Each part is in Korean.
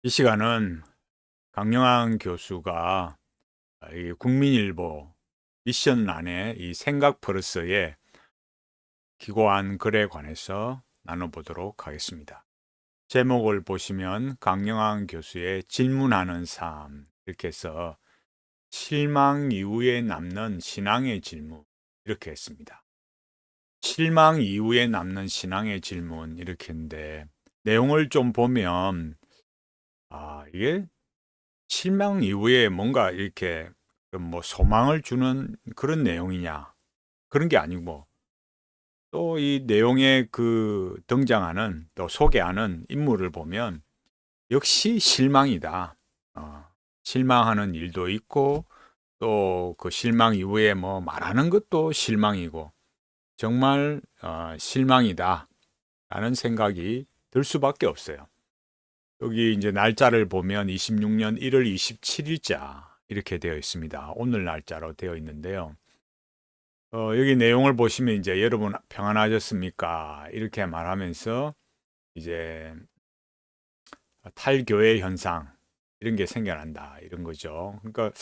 이 시간은 강영한 교수가 이 국민일보 미션란의 이 생각 플러스의 기고한 글에 관해서 나눠보도록 하겠습니다. 제목을 보시면 강영한 교수의 질문하는 삶 이렇게 해서 실망 이후에 남는 신앙의 질문 이렇게 했습니다. 실망 이후에 남는 신앙의 질문 이렇게 했는데 내용을 좀 보면 이게 실망 이후에 뭔가 이렇게 그뭐 소망을 주는 그런 내용이냐? 그런 게 아니고 또 이 내용에 그 등장하는 또 소개하는 인물을 보면 역시 실망이다. 어, 실망하는 일도 있고 또 그 실망 이후에 뭐 말하는 것도 실망이고 정말 실망이다. 라는 생각이 들 수밖에 없어요. 여기 이제 날짜를 보면 26년 1월 27일자 이렇게 되어 있습니다. 오늘 날짜로 되어 있는데요. 여기 내용을 보시면 이제 여러분 평안하셨습니까? 이렇게 말하면서 이제 탈교회 현상 이런 게 생겨난다 이런 거죠. 그러니까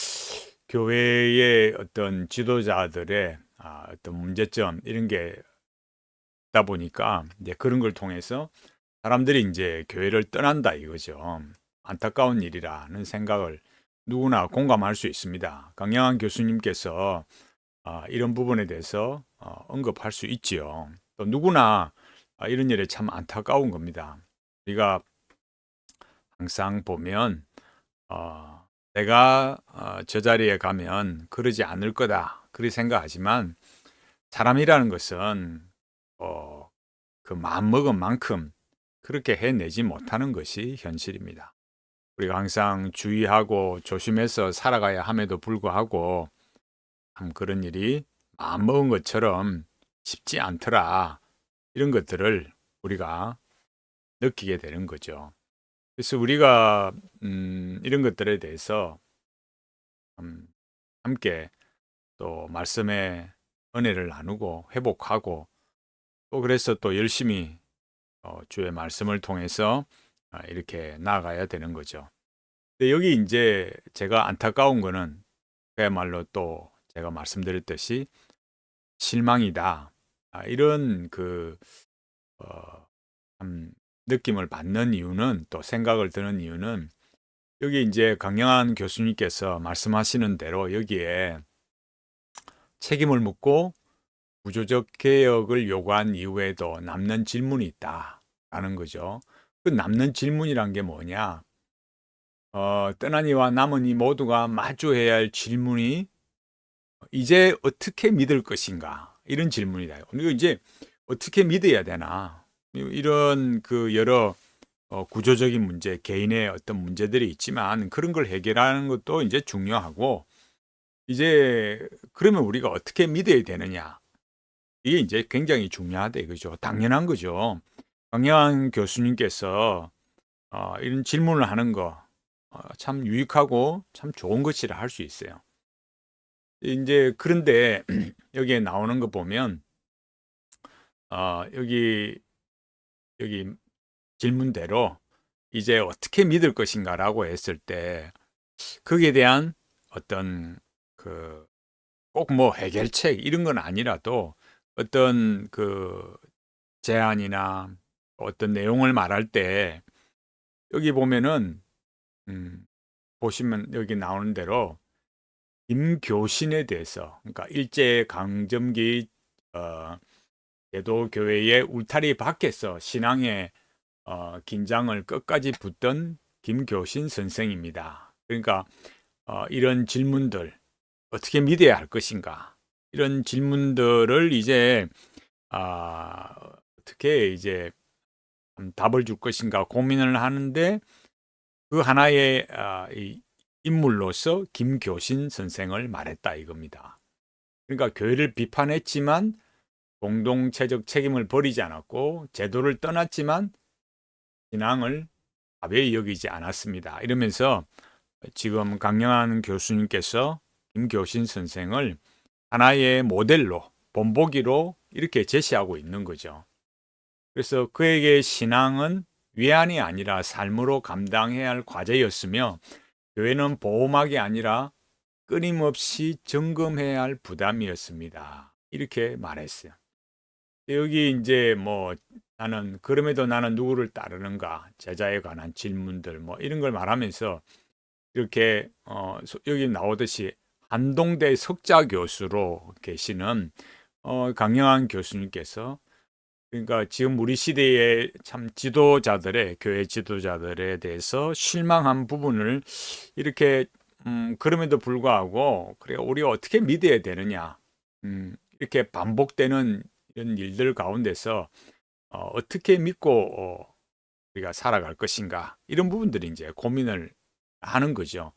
교회의 어떤 지도자들의 어떤 문제점 이런 게 있다 보니까 이제 그런 걸 통해서 사람들이 이제 교회를 떠난다 이거죠. 안타까운 일이라는 생각을 누구나 공감할 수 있습니다. 강영한 교수님께서 이런 부분에 대해서 언급할 수 있지요. 또 누구나 이런 일에 참 안타까운 겁니다. 우리가 항상 보면 내가 저 자리에 가면 그러지 않을 거다 그렇게 생각하지만 사람이라는 것은 그 마음먹은 만큼 그렇게 해내지 못하는 것이 현실입니다. 우리가 항상 주의하고 조심해서 살아가야 함에도 불구하고 참 그런 일이 마음먹은 것처럼 쉽지 않더라. 이런 것들을 우리가 느끼게 되는 거죠. 그래서 우리가 이런 것들에 대해서 함께 또 말씀의 은혜를 나누고 회복하고 또 그래서 또 열심히 주의 말씀을 통해서 이렇게 나아가야 되는 거죠. 근데 여기 이제 제가 안타까운 거는 그야말로 또 제가 말씀드렸듯이 실망이다. 이런 어, 참 느낌을 받는 이유는 또 생각을 드는 이유는 여기 이제 강영한 교수님께서 말씀하시는 대로 여기에 책임을 묻고 구조적 개혁을 요구한 이후에도 남는 질문이 있다라는 거죠. 그 남는 질문이란 게 뭐냐? 떠난 이와 남은 이 모두가 마주해야 할 질문이 이제 어떻게 믿을 것인가? 이런 질문이다. 이거 이제 어떻게 믿어야 되나? 이런 그 여러 구조적인 문제, 개인의 어떤 문제들이 있지만 그런 걸 해결하는 것도 이제 중요하고 이제 그러면 우리가 어떻게 믿어야 되느냐? 이게 이제 굉장히 중요하다 이거죠. 당연한 거죠. 강영한 교수님께서 이런 질문을 하는 거 참 유익하고 참 좋은 것이라 할 수 있어요. 이제 그런데 여기에 나오는 거 보면 여기 질문대로 이제 어떻게 믿을 것인가라고 했을 때 거기에 대한 어떤 그 꼭 뭐 해결책 이런 건 아니라도 어떤 그 제안이나 어떤 내용을 말할 때 여기 보면은 보시면 여기 나오는 대로 김교신에 대해서 그러니까 일제 강점기 제도 교회의 울타리 밖에서 신앙의 긴장을 끝까지 붙던 김교신 선생입니다. 그러니까 이런 질문들 어떻게 믿어야 할 것인가 이런 질문들을 이제 어떻게 이제 답을 줄 것인가 고민을 하는데 그 하나의 이 인물로서 김교신 선생을 말했다 이겁니다. 그러니까 교회를 비판했지만 공동체적 책임을 버리지 않았고 제도를 떠났지만 신앙을 가벼이 여기지 않았습니다. 이러면서 지금 강영한 교수님께서 김교신 선생을 하나의 모델로 본보기로 이렇게 제시하고 있는 거죠. 그래서 그에게 신앙은 위안이 아니라 삶으로 감당해야 할 과제였으며 교회는 보호막이 아니라 끊임없이 점검해야 할 부담이었습니다. 이렇게 말했어요. 여기 이제 뭐 나는 그럼에도 나는 누구를 따르는가 제자에 관한 질문들 뭐 이런 걸 말하면서 이렇게 여기 나오듯이 한동대 석자 교수로 계시는 강영한 교수님께서 그러니까 지금 우리 시대의 참 지도자들의 교회 지도자들에 대해서 실망한 부분을 이렇게 그럼에도 불구하고 그래 우리가 어떻게 믿어야 되느냐 이렇게 반복되는 이런 일들 가운데서 어떻게 믿고 우리가 살아갈 것인가 이런 부분들이 이제 고민을 하는 거죠.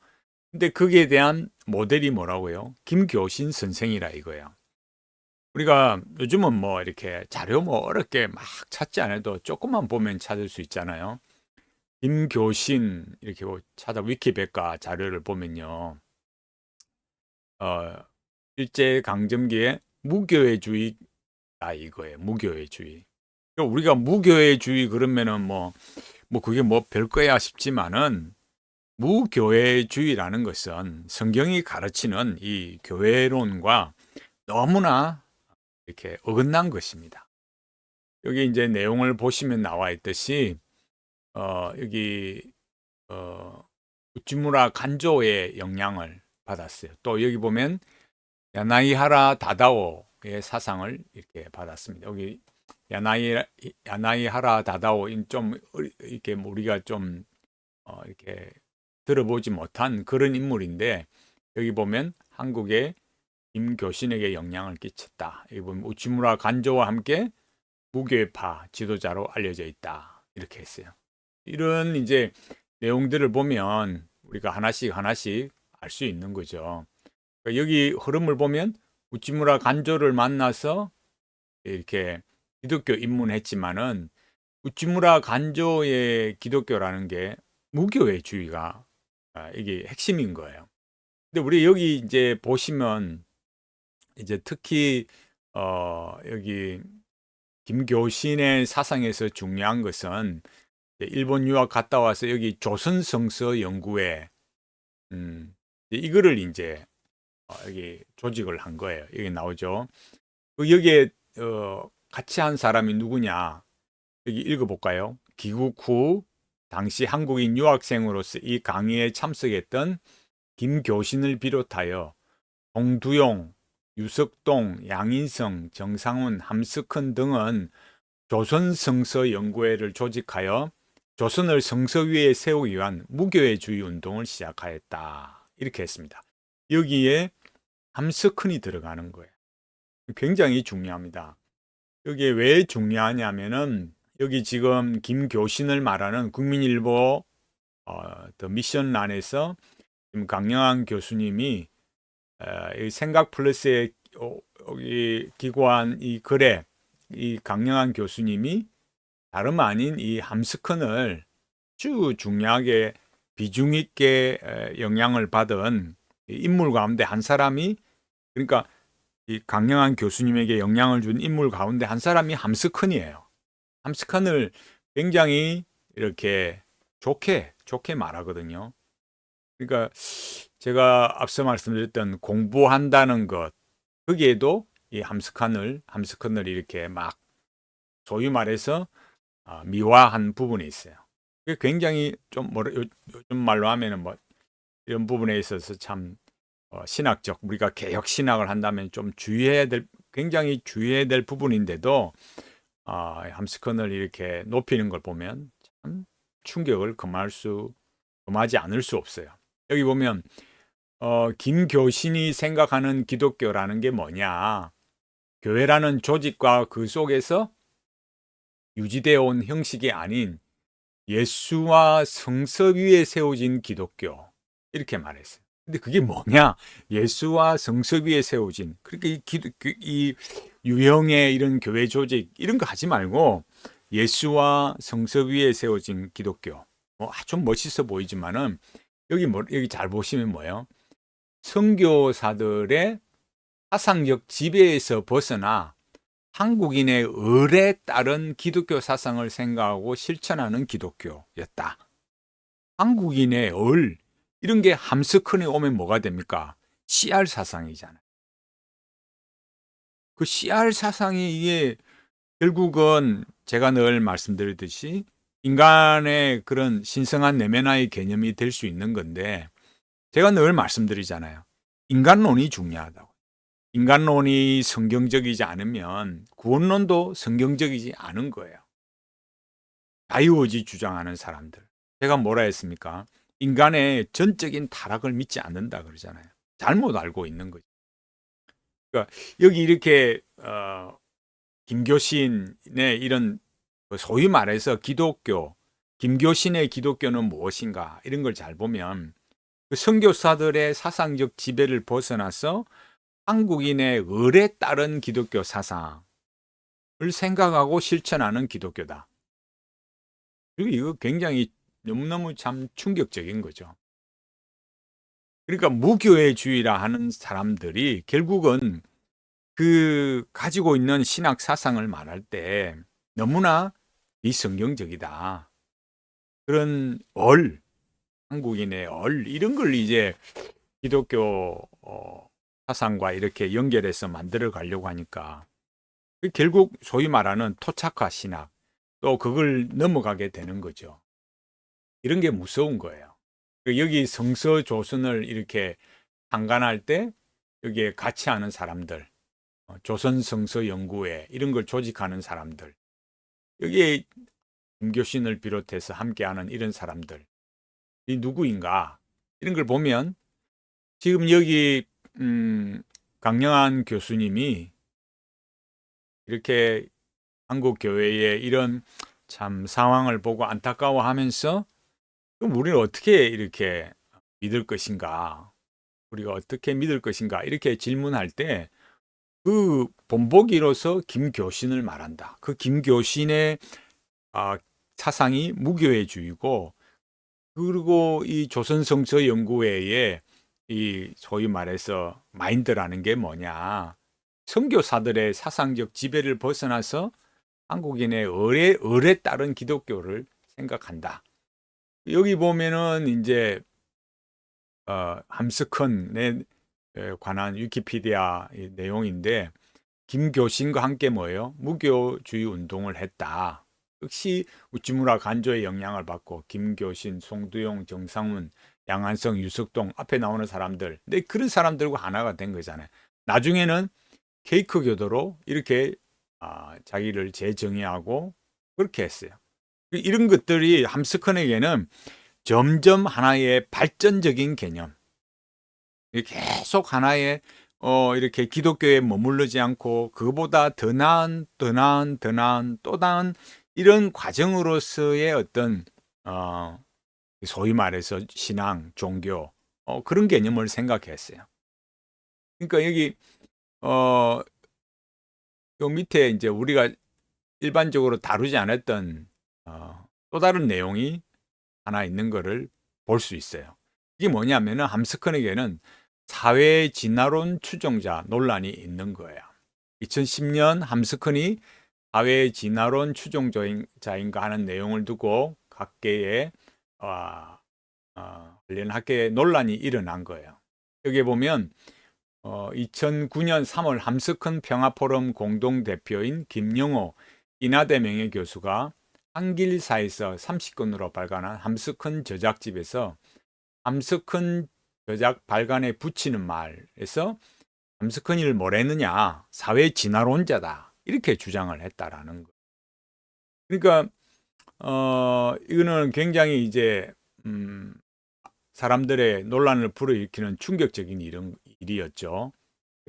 근데 거기에 대한 모델이 뭐라고요? 김교신 선생이라 이거예요. 우리가 요즘은 뭐 이렇게 자료 뭐 어렵게 막 찾지 않아도 조금만 보면 찾을 수 있잖아요. 김교신 이렇게 찾아 위키백과 자료를 보면요. 어, 일제 강점기에 무교회주의다 이거예요. 무교회주의. 그러니까 우리가 무교회주의 그러면은 뭐 그게 뭐 별거야 싶지만은 무교회주의라는 것은 성경이 가르치는 이 교회론과 너무나 이렇게 어긋난 것입니다. 여기 이제 내용을 보시면 나와 있듯이 여기 우찌무라 간조의 영향을 받았어요. 또 여기 보면 야나이하라 다다오의 사상을 이렇게 받았습니다. 여기 야나이하라 다다오인 좀 이렇게 우리가 좀 이렇게 들어보지 못한 그런 인물인데 여기 보면 한국의 김교신에게 영향을 끼쳤다. 여기 보면 우치무라 간조와 함께 무교회파 지도자로 알려져 있다. 이렇게 했어요. 이런 이제 내용들을 보면 우리가 하나씩 하나씩 알 수 있는 거죠. 그러니까 여기 흐름을 보면 우치무라 간조를 만나서 이렇게 기독교 입문했지만은 우치무라 간조의 기독교라는 게 무교회주의가 이게 핵심인 거예요. 근데 우리 여기 이제 보시면 이제 특히 여기 김교신의 사상에서 중요한 것은 일본 유학 갔다 와서 여기 조선성서 연구회 이거를 이제 여기 조직을 한 거예요. 여기 나오죠. 여기에 같이 한 사람이 누구냐? 여기 읽어볼까요? 귀국 후 당시 한국인 유학생으로서 이 강의에 참석했던 김교신을 비롯하여 동두용, 유석동, 양인성, 정상훈, 함석헌 등은 조선성서 연구회를 조직하여 조선을 성서 위에 세우기 위한 무교회주의 운동을 시작하였다. 이렇게 했습니다. 여기에 함석헌이 들어가는 거예요. 굉장히 중요합니다. 여기에 왜 중요하냐면은 여기 지금 김교신을 말하는 국민일보 더 미션란에서 지금 강영한 교수님이 생각 플러스에 여기 기고한 이 글에 이 강영한 교수님이 다름 아닌 이 함스컨을 아주 중요하게 비중 있게 영향을 받은 인물 가운데 한 사람이 그러니까 이 강영한 교수님에게 영향을 준 인물 가운데 한 사람이 함스컨이에요. 함스컨을 굉장히 이렇게 좋게 말하거든요. 그러니까 제가 앞서 말씀드렸던 공부한다는 것 거기에도 이 함스컨을 이렇게 막 소위 말해서 미화한 부분이 있어요. 그게 굉장히 좀 요즘 말로 하면은 뭐 이런 부분에 있어서 참 신학적 우리가 개혁 신학을 한다면 좀 굉장히 주의해야 될 부분인데도 함스컨을 이렇게 높이는 걸 보면 참 충격을 금하지 않을 수 없어요. 여기 보면 김교신이 생각하는 기독교라는 게 뭐냐? 교회라는 조직과 그 속에서 유지되어 온 형식이 아닌 예수와 성서 위에 세워진 기독교 이렇게 말했어요. 근데 그게 뭐냐? 예수와 성서 위에 세워진 그러니까 이 유형의 이런 교회 조직 이런 거 하지 말고 예수와 성서 위에 세워진 기독교 아주 멋있어 보이지만은 여기 잘 보시면 뭐예요? 선교사들의 사상적 지배에서 벗어나 한국인의 을에 따른 기독교 사상을 생각하고 실천하는 기독교였다. 한국인의 을, 이런 게 함스큰에 오면 뭐가 됩니까? CR 사상이잖아요. 그 CR 사상이 이게 결국은 제가 늘 말씀드렸듯이 인간의 그런 신성한 내면화의 개념이 될 수 있는 건데, 제가 늘 말씀드리잖아요. 인간론이 중요하다고. 인간론이 성경적이지 않으면 구원론도 성경적이지 않은 거예요. 자유의지 주장하는 사람들. 제가 뭐라 했습니까? 인간의 전적인 타락을 믿지 않는다 그러잖아요. 잘못 알고 있는 거죠. 그러니까 여기 이렇게 김교신의 이런 소위 말해서 기독교, 김교신의 기독교는 무엇인가 이런 걸 잘 보면 그 선교사들의 사상적 지배를 벗어나서 한국인의 을에 따른 기독교 사상을 생각하고 실천하는 기독교다. 그리고 이거 굉장히 너무너무 참 충격적인 거죠. 그러니까 무교회주의라 하는 사람들이 결국은 그 가지고 있는 신학 사상을 말할 때 너무나 비성경적이다. 그런 한국인의 이런 걸 이제 기독교 사상과 이렇게 연결해서 만들어 가려고 하니까 결국 소위 말하는 토착화 신학, 또 그걸 넘어가게 되는 거죠. 이런 게 무서운 거예요. 여기 성서 조선을 이렇게 상간할 때 여기에 같이 하는 사람들, 조선 성서 연구회 이런 걸 조직하는 사람들, 여기에 김교신을 비롯해서 함께하는 이런 사람들이 누구인가 이런 걸 보면 지금 여기 강영한 교수님이 이렇게 한국 교회의 이런 참 상황을 보고 안타까워하면서 그럼 우리는 어떻게 이렇게 믿을 것인가? 우리가 어떻게 믿을 것인가? 이렇게 질문할 때 그 본보기로서 김교신을 말한다. 그 김교신의 사상이 무교회주의고, 그리고 이 조선성서연구회의 이 소위 말해서 마인드라는 게 뭐냐? 선교사들의 사상적 지배를 벗어나서 한국인의 을에 따른 기독교를 생각한다. 여기 보면은 이제 함스컨에 관한 위키피디아 내용인데, 김교신과 함께 뭐예요? 무교주의 운동을 했다. 역시 우찌무라 간조의 영향을 받고 김교신, 송두용, 정상훈, 양한성, 유석동 앞에 나오는 사람들, 근데 그런 사람들과 하나가 된 거잖아요. 나중에는 케이크 교도로 이렇게 자기를 재정의하고 그렇게 했어요. 이런 것들이 함스컨에게는 점점 하나의 발전적인 개념, 계속 하나의 이렇게 기독교에 머무르지 않고 그보다 더 나은 또 나은 이런 과정으로서의 어떤 소위 말해서 신앙, 종교 그런 개념을 생각했어요. 그러니까 여기 요 밑에 이제 우리가 일반적으로 다루지 않았던 또 다른 내용이 하나 있는 거를 볼 수 있어요. 이게 뭐냐면은 함스컨에게는 사회 진화론 추종자 논란이 있는 거예요. 2010년 함스컨이 사회 진화론 추종자인가 하는 내용을 두고 각계의 관련 학계에 논란이 일어난 거예요. 여기 보면 2009년 3월 함스컨 평화포럼 공동대표인 김영호 인하대 명예교수가 한길사에서 30건으로 발간한 함스컨 저작집에서 함스컨 저작 발간에 붙이는 말에서 함스컨이를 뭐랬느냐, 사회 진화론자다 이렇게 주장을 했다라는 거. 그러니까 이거는 굉장히 이제 사람들의 논란을 불러일으키는 충격적인 일이었죠.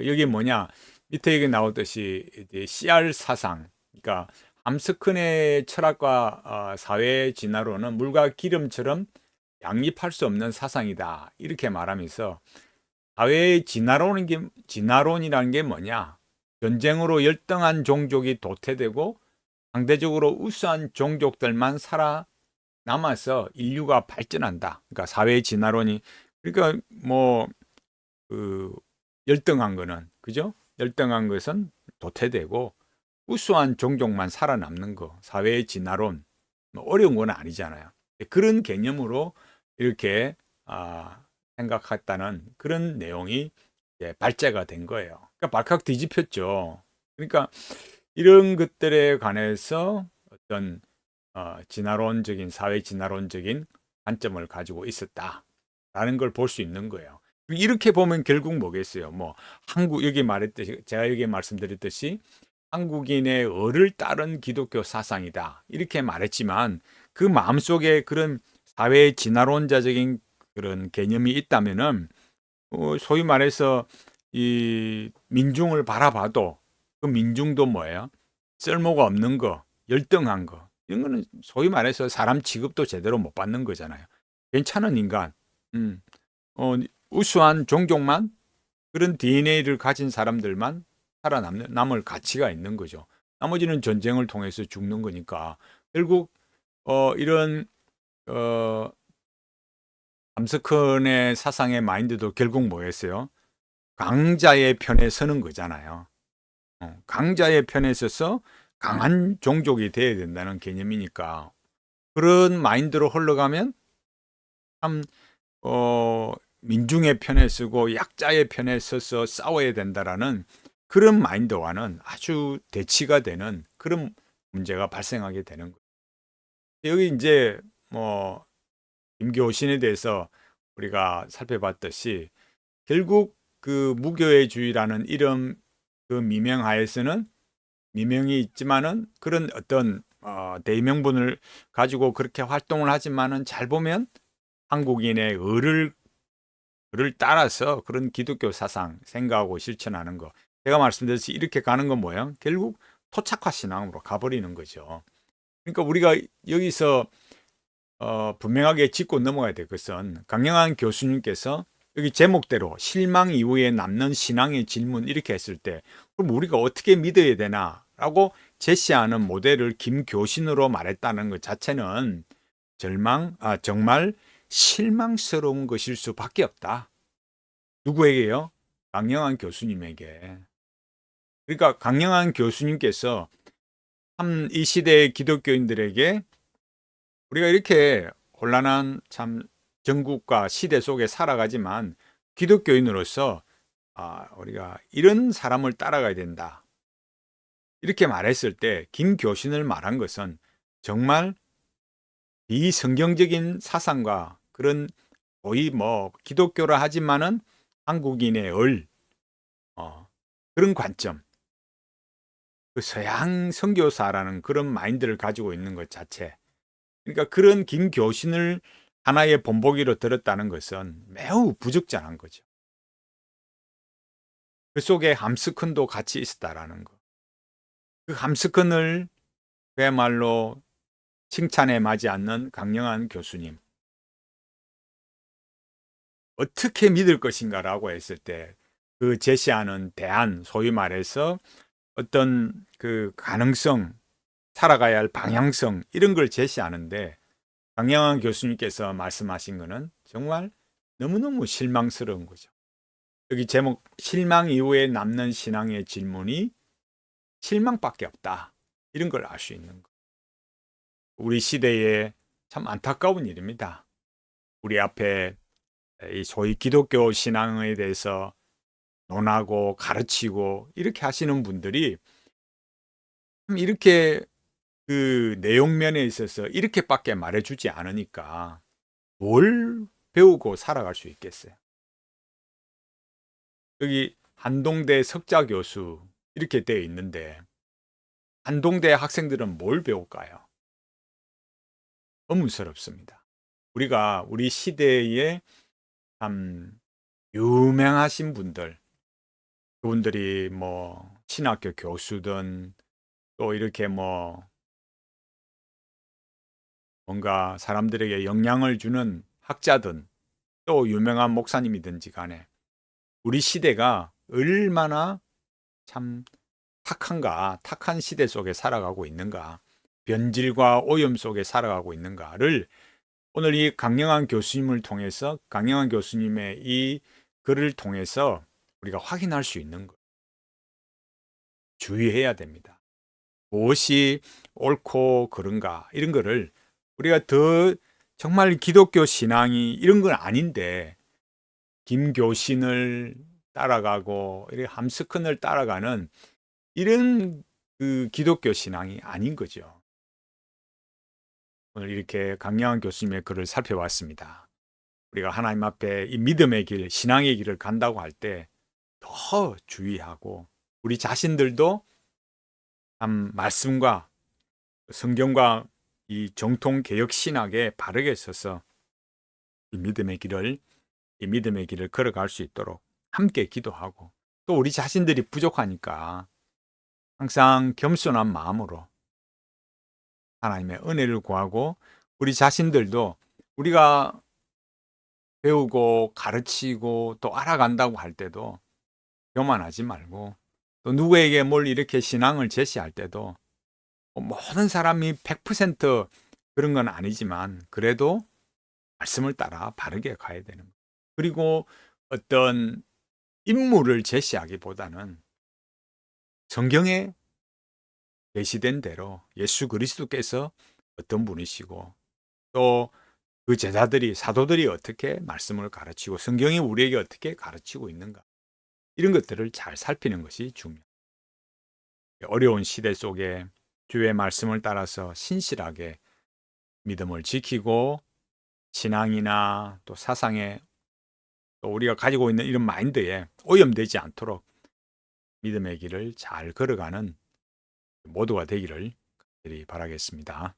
여기 뭐냐, 밑에 얘기 나오듯이 CR 사상, 그러니까 함스컨의 철학과 사회 진화론은 물과 기름처럼 양립할 수 없는 사상이다 이렇게 말하면서, 사회의 진화론이라는 게 뭐냐, 전쟁으로 열등한 종족이 도태되고 상대적으로 우수한 종족들만 살아남아서 인류가 발전한다. 그러니까 사회의 진화론이, 그러니까 뭐 열등한 거는, 그죠? 열등한 것은 도태되고 우수한 종족만 살아남는 거, 사회의 진화론, 뭐 어려운 건 아니잖아요. 그런 개념으로 이렇게 생각했다는 그런 내용이 발제가 된 거예요. 그러니까 발칵 뒤집혔죠. 그러니까 이런 것들에 관해서 어떤 진화론적인 사회 진화론적인 관점을 가지고 있었다라는 걸 볼 수 있는 거예요. 이렇게 보면 결국 뭐겠어요? 뭐 한국 여기 말했듯이 제가 여기 말씀드렸듯이 한국인의 을을 따른 기독교 사상이다 이렇게 말했지만 그 마음속에 그런 사회 진화론자적인 그런 개념이 있다면은 소위 말해서 이 민중을 바라봐도 그 민중도 뭐예요? 쓸모가 없는 거, 열등한 거. 이런 거는 소위 말해서 사람 취급도 제대로 못 받는 거잖아요. 괜찮은 인간, 음, 어, 우수한 종족만 그런 DNA를 가진 사람들만 남을 가치가 있는 거죠. 나머지는 전쟁을 통해서 죽는 거니까 결국 이런 어, 감스컨의 사상의 마인드도 결국 뭐였어요? 강자의 편에 서는 거잖아요. 강자의 편에 서서 강한 종족이 돼야 된다는 개념이니까 그런 마인드로 흘러가면 참 민중의 편에 서고 약자의 편에 서서 싸워야 된다라는 그런 마인드와는 아주 대치가 되는 그런 문제가 발생하게 되는 거예요. 여기 이제 뭐 김교신에 대해서 우리가 살펴봤듯이 결국 그 무교회주의라는 이름 그 미명하에서는 미명이 있지만은 그런 어떤 대의명분을 가지고 그렇게 활동을 하지만은 잘 보면 한국인의 을을 따라서 그런 기독교 사상 생각하고 실천하는 거 제가 말씀드렸듯이 이렇게 가는 건 뭐예요? 결국 토착화 신앙으로 가버리는 거죠. 그러니까 우리가 여기서 분명하게 짚고 넘어가야 될 것은 강영한 교수님께서 여기 제목대로 실망 이후에 남는 신앙의 질문 이렇게 했을 때 그럼 우리가 어떻게 믿어야 되나라고 제시하는 모델을 김교신으로 말했다는 것 자체는 정말 실망스러운 것일 수밖에 없다. 누구에게요? 강영한 교수님에게. 그러니까 강영한 교수님께서 참 이 시대의 기독교인들에게 우리가 이렇게 혼란한 참 전국과 시대 속에 살아가지만 기독교인으로서 우리가 이런 사람을 따라가야 된다. 이렇게 말했을 때 김교신을 말한 것은 정말 비성경적인 사상과 그런 거의 뭐 기독교라 하지만은 한국인의 어, 그런 관점, 그 서양 선교사라는 그런 마인드를 가지고 있는 것 자체. 그러니까 그런 김교신을 하나의 본보기로 들었다는 것은 매우 부적절한 거죠. 그 속에 함스큰도 같이 있었다라는 거. 그 함스큰을 그야말로 칭찬에 맞지 않는 강영한 교수님. 어떻게 믿을 것인가라고 했을 때 그 제시하는 대안, 소위 말해서 어떤 그 가능성, 살아가야 할 방향성 이런 걸 제시하는데 강영한 교수님께서 말씀하신 거는 정말 너무너무 실망스러운 거죠. 여기 제목 실망 이후에 남는 신앙의 질문이 실망밖에 없다. 이런 걸 알 수 있는 거. 우리 시대에 참 안타까운 일입니다. 우리 앞에 이 소위 기독교 신앙에 대해서 논하고 가르치고 이렇게 하시는 분들이 참 이렇게 그 내용면에 있어서 이렇게밖에 말해주지 않으니까 뭘 배우고 살아갈 수 있겠어요. 여기 한동대 석자 교수 이렇게 되어 있는데 한동대 학생들은 뭘 배울까요? 의문스럽습니다. 우리가 우리 시대에 참 유명하신 분들, 그분들이 뭐 신학교 교수든 또 이렇게 뭐 뭔가 사람들에게 영향을 주는 학자든 또 유명한 목사님이든지 간에 우리 시대가 얼마나 참 탁한가, 탁한 시대 속에 살아가고 있는가, 변질과 오염 속에 살아가고 있는가를 오늘 이 강영한 교수님을 통해서 강영한 교수님의 이 글을 통해서 우리가 확인할 수 있는 거 주의해야 됩니다. 무엇이 옳고 그른가 이런 거를 우리가 더 정말 기독교 신앙이 이런 건 아닌데 김교신을 따라가고 이렇게 함스큰을 따라가는 이런 그 기독교 신앙이 아닌 거죠. 오늘 이렇게 강영한 교수님의 글을 살펴봤습니다. 우리가 하나님 앞에 이 믿음의 길, 신앙의 길을 간다고 할 때 더 주의하고 우리 자신들도 참 말씀과 성경과 이 정통 개혁 신학에 바르게 서서 이 믿음의 길을 걸어갈 수 있도록 함께 기도하고 또 우리 자신들이 부족하니까 항상 겸손한 마음으로 하나님의 은혜를 구하고 우리 자신들도 우리가 배우고 가르치고 또 알아간다고 할 때도 교만하지 말고 또 누구에게 뭘 이렇게 신앙을 제시할 때도 모든 사람이 100% 그런 건 아니지만 그래도 말씀을 따라 바르게 가야 되는 거예요. 그리고 어떤 인물을 제시하기보다는 성경에 계시된 대로 예수 그리스도께서 어떤 분이시고 또 그 제자들이 사도들이 어떻게 말씀을 가르치고 성경이 우리에게 어떻게 가르치고 있는가 이런 것들을 잘 살피는 것이 중요해요. 어려운 시대 속에 주의 말씀을 따라서 신실하게 믿음을 지키고 신앙이나 또 사상에 또 우리가 가지고 있는 이런 마인드에 오염되지 않도록 믿음의 길을 잘 걸어가는 모두가 되기를 바라겠습니다.